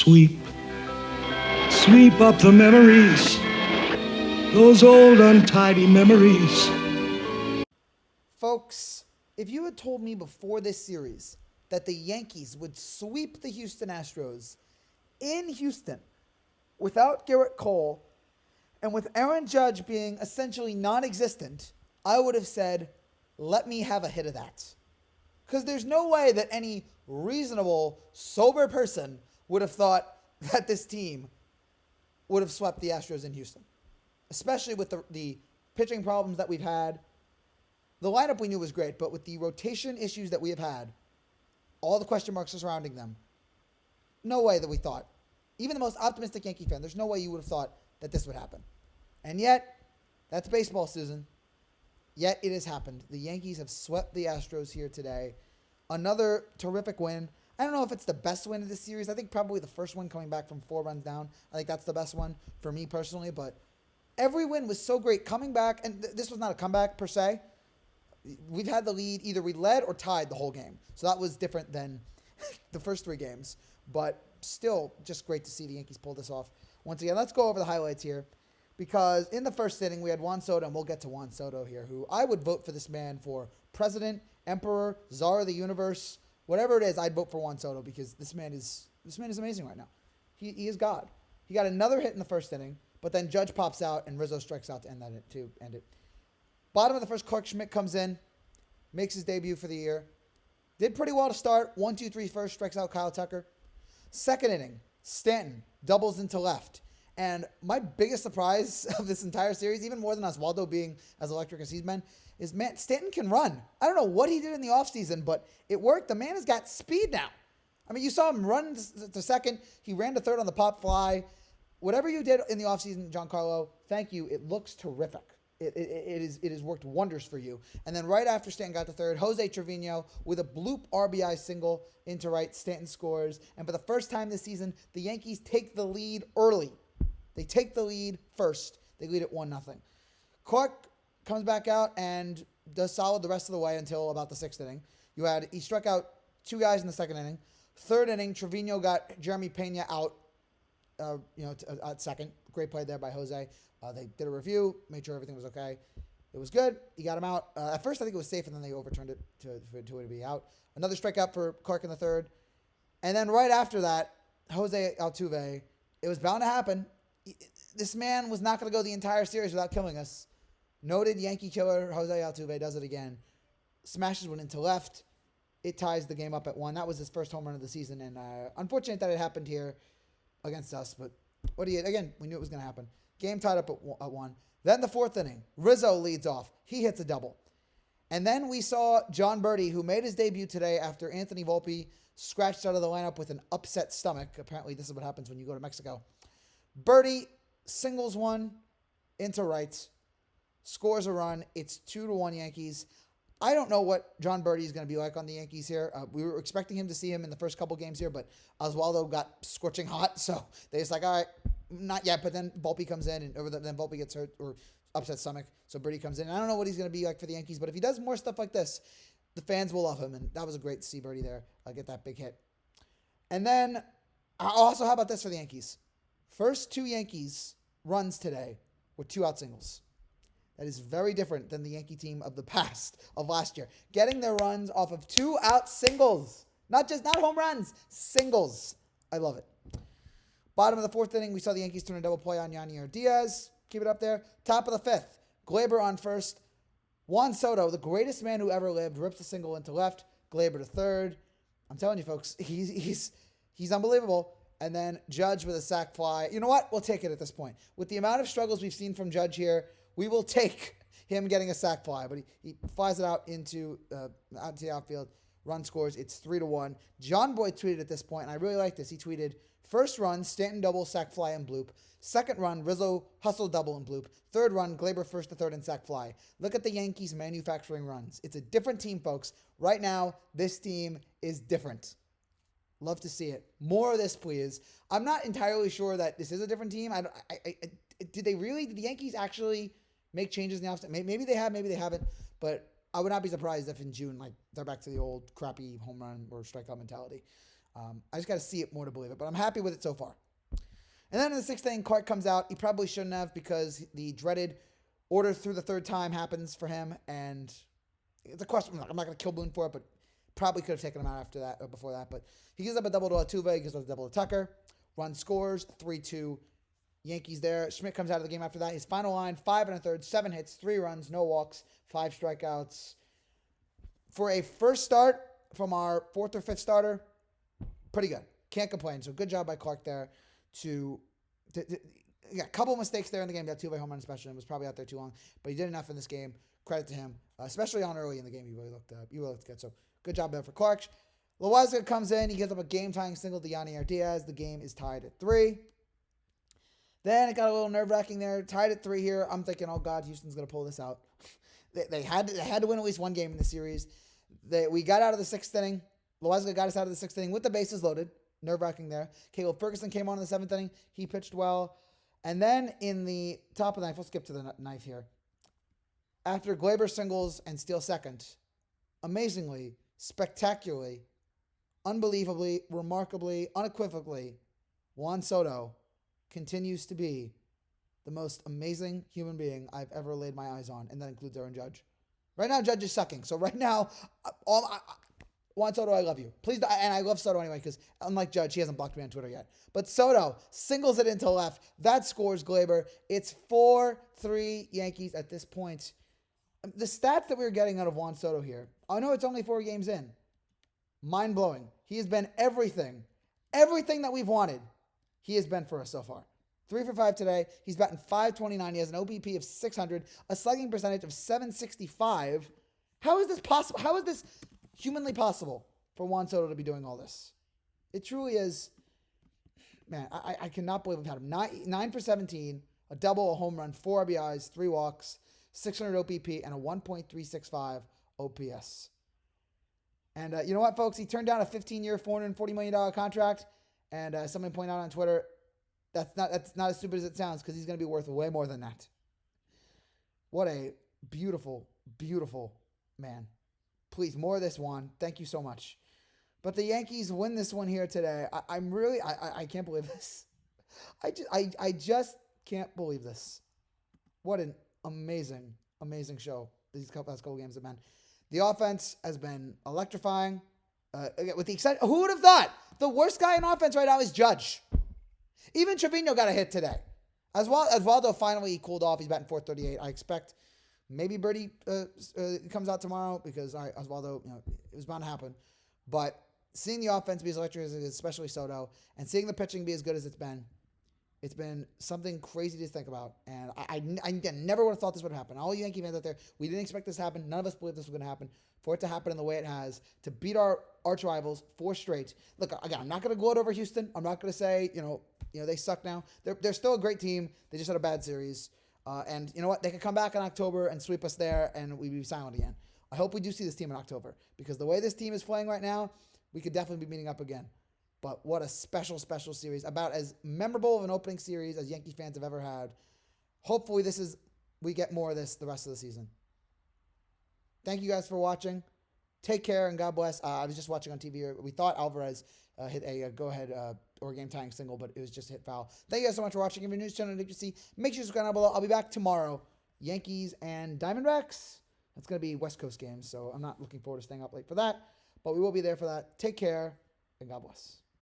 sweep. Sweep up the memories. Those old untidy memories. Folks, if you had told me before this series that the Yankees would sweep the Houston Astros in Houston without Garrett Cole and with Aaron Judge being essentially non-existent, I would have said, let me have a hit of that. Because there's no way that any reasonable, sober person would have thought that this team would have swept the Astros in Houston. Especially with the pitching problems that we've had. The lineup we knew was great, but with the rotation issues that we have had, all the question marks surrounding them, no way that we thought, even the most optimistic Yankee fan, there's no way you would have thought that this would happen. And yet, that's baseball, Susan. Yet it has happened. The Yankees have swept the Astros here today. Another terrific win. I don't know if it's the best win of this series. I think probably the first one coming back from 4 runs down. I think that's the best one for me personally. But every win was so great. Coming back, and this was not a comeback per se. We've had the lead. Either we led or tied the whole game. So that was different than the first 3 games. But still, just great to see the Yankees pull this off. Once again, let's go over the highlights here. Because in the first inning, we had Juan Soto, and we'll get to Juan Soto here, who I would vote for this man for president, emperor, czar of the universe, whatever it is. I'd vote for Juan Soto because this man is amazing right now. He is God. He got another hit in the first inning, but then Judge pops out and Rizzo strikes out to end it. Bottom of the first, Clark Schmidt comes in, makes his debut for the year. Did pretty well to start. 1-2-3 first, strikes out Kyle Tucker. Second inning, Stanton doubles into left. And my biggest surprise of this entire series, even more than Oswaldo being as electric as he's been, is, man, Stanton can run. I don't know what he did in the offseason, but it worked. The man has got speed now. I mean, you saw him run to second. He ran to third on the pop fly. Whatever you did in the offseason, Giancarlo, thank you. It looks terrific. It has worked wonders for you. And then right after Stanton got to third, Jose Trevino with a bloop RBI single into right. Stanton scores. And for the first time this season, the Yankees take the lead early. They take the lead first. They lead at 1-0. Clark comes back out and does solid the rest of the way until about the 6th inning. He struck out 2 guys in the 2nd inning. 3rd inning, Trevino got Jeremy Pena out, at second. Great play there by Jose. They did a review, made sure everything was okay. It was good. He got him out. At first, I think it was safe, and then they overturned it for it to be out. Another strikeout for Clark in the 3rd. And then right after that, Jose Altuve, it was bound to happen. This man was not going to go the entire series without killing us. Noted Yankee killer Jose Altuve does it again. Smashes one into left. It ties the game up at 1. That was his first home run of the season, and unfortunate that it happened here against us. But again, we knew it was going to happen. Game tied up at 1. Then the 4th inning, Rizzo leads off. He hits a double. And then we saw John Birdie, who made his debut today after Anthony Volpe scratched out of the lineup with an upset stomach. Apparently, this is what happens when you go to Mexico. Birdie singles one into right, scores a run. It's 2-1 Yankees. I don't know what John Birdie is going to be like on the Yankees here. We were expecting him to see him in the first couple games here, but Oswaldo got scorching hot, so they just like, all right, not yet. But then Volpe comes in, then Volpe gets hurt or upset stomach, so Birdie comes in. And I don't know what he's going to be like for the Yankees, but if he does more stuff like this, the fans will love him, and that was a great to see Birdie there get that big hit. And then also, how about this for the Yankees? First 2 Yankees runs today were 2-out singles. That is very different than the Yankee team of the past, of last year. Getting their runs off of 2-out singles. Not home runs, singles. I love it. Bottom of the 4th inning, we saw the Yankees turn a double play on Yanier Diaz. Keep it up there. Top of the 5th, Glaber on first. Juan Soto, the greatest man who ever lived, rips a single into left. Glaber to third. I'm telling you, folks, he's unbelievable. And then Judge with a sac fly. You know what? We'll take it at this point. With the amount of struggles we've seen from Judge here, we will take him getting a sac fly. But he flies it out into the outfield. Run scores. It's 3-1. John Boy tweeted at this point, and I really like this. He tweeted, first run, Stanton double, sac fly, and bloop. Second run, Rizzo hustle double and bloop. Third run, Glaber first to third and sac fly. Look at the Yankees manufacturing runs. It's a different team, folks. Right now, this team is different. Love to see it. More of this, please. I'm not entirely sure that this is a different team. Did the Yankees actually make changes in the offseason? Maybe they have, maybe they haven't. But I would not be surprised if in June, they're back to the old crappy home run or strikeout mentality. I just got to see it more to believe it, but I'm happy with it so far. And then in the sixth inning, Clark comes out. He probably shouldn't have because the dreaded order through the third time happens for him, and it's a question. I'm not going to kill Boone for it, but probably could have taken him out after that or before that. But he gives up a double to Altuve. He gives up a double to Tucker. Run scores 3-2. Yankees there. Schmidt comes out of the game after that. His final line: 5 1/3, 7 hits, 3 runs, no walks, 5 strikeouts. For a first start from our fourth or fifth starter, pretty good. Can't complain. So good job by Clark there. A couple of mistakes there in the game. That two-way home run especially, was probably out there too long, but he did enough in this game. Credit to him, especially on early in the game. He really looked good. So good job there for Clark. Loaiza comes in. He gives up a game-tying single to Yannier Diaz. The game is tied at 3. Then it got a little nerve-wracking there. Tied at 3 here. I'm thinking, oh God, Houston's gonna pull this out. they had to win at least one game in the series. We got out of the 6th inning. Loaiza got us out of the 6th inning with the bases loaded. Nerve-wracking there. Caleb Ferguson came on in the 7th inning. He pitched well. And then in the top of the ninth, we'll skip to the ninth here. After Glaber singles and steals second, amazingly, spectacularly, unbelievably, remarkably, unequivocally, Juan Soto continues to be the most amazing human being I've ever laid my eyes on, and that includes Aaron Judge. Right now, Judge is sucking. So right now, Juan Soto, I love you. Please, and I love Soto anyway because unlike Judge, he hasn't blocked me on Twitter yet. But Soto singles it into left. That scores Glaber. It's 4-3 Yankees at this point. The stats that we were getting out of Juan Soto here, I know it's only 4 games in. Mind-blowing. He has been everything that we've wanted, he has been for us so far. 3 for 5 today. He's batting .529. He has an OBP of 600, a slugging percentage of .765. How is this possible? How is this humanly possible for Juan Soto to be doing all this? It truly is. Man, I cannot believe we've had him. 9 for 17, a double, a home run, 4 RBIs, 3 walks, 600 OBP, and a 1.365 OPS. And you know what, folks? He turned down a 15-year, $440 million contract. And someone pointed out on Twitter, that's not as stupid as it sounds because he's going to be worth way more than that. What a beautiful, beautiful man. Please, more of this, Juan. Thank you so much. But the Yankees win this one here today. I can't believe this. I just can't believe this. What an amazing, amazing show these last couple games have been. The offense has been electrifying. With the exception, who would have thought the worst guy in offense right now is Judge? Even Trevino got a hit today. Oswaldo finally cooled off. He's batting .438. I expect maybe Birdie comes out tomorrow because Oswaldo, it was bound to happen. But seeing the offense be as electric as it is, especially Soto, and seeing the pitching be as good as it's been something crazy to think about. And I never would have thought this would happen. All you Yankee fans out there, we didn't expect this to happen. None of us believed this was going to happen. For it to happen in the way it has, to beat our arch rivals 4 straight. Look, again, I'm not going to gloat over Houston. I'm not going to say, they suck now. They're still a great team. They just had a bad series. And you know what? They could come back in October and sweep us there, and we'd be silent again. I hope we do see this team in October because the way this team is playing right now, we could definitely be meeting up again. But what a special, special series. About as memorable of an opening series as Yankee fans have ever had. Hopefully we get more of this the rest of the season. Thank you guys for watching. Take care and God bless. I was just watching on TV. We thought Alvarez hit a go-ahead or game-tying single, but it was just hit foul. Thank you guys so much for watching. If you're new to the channel, if you see, make sure you subscribe down below. I'll be back tomorrow. Yankees and Diamondbacks. That's going to be West Coast games, so I'm not looking forward to staying up late for that. But we will be there for that. Take care and God bless.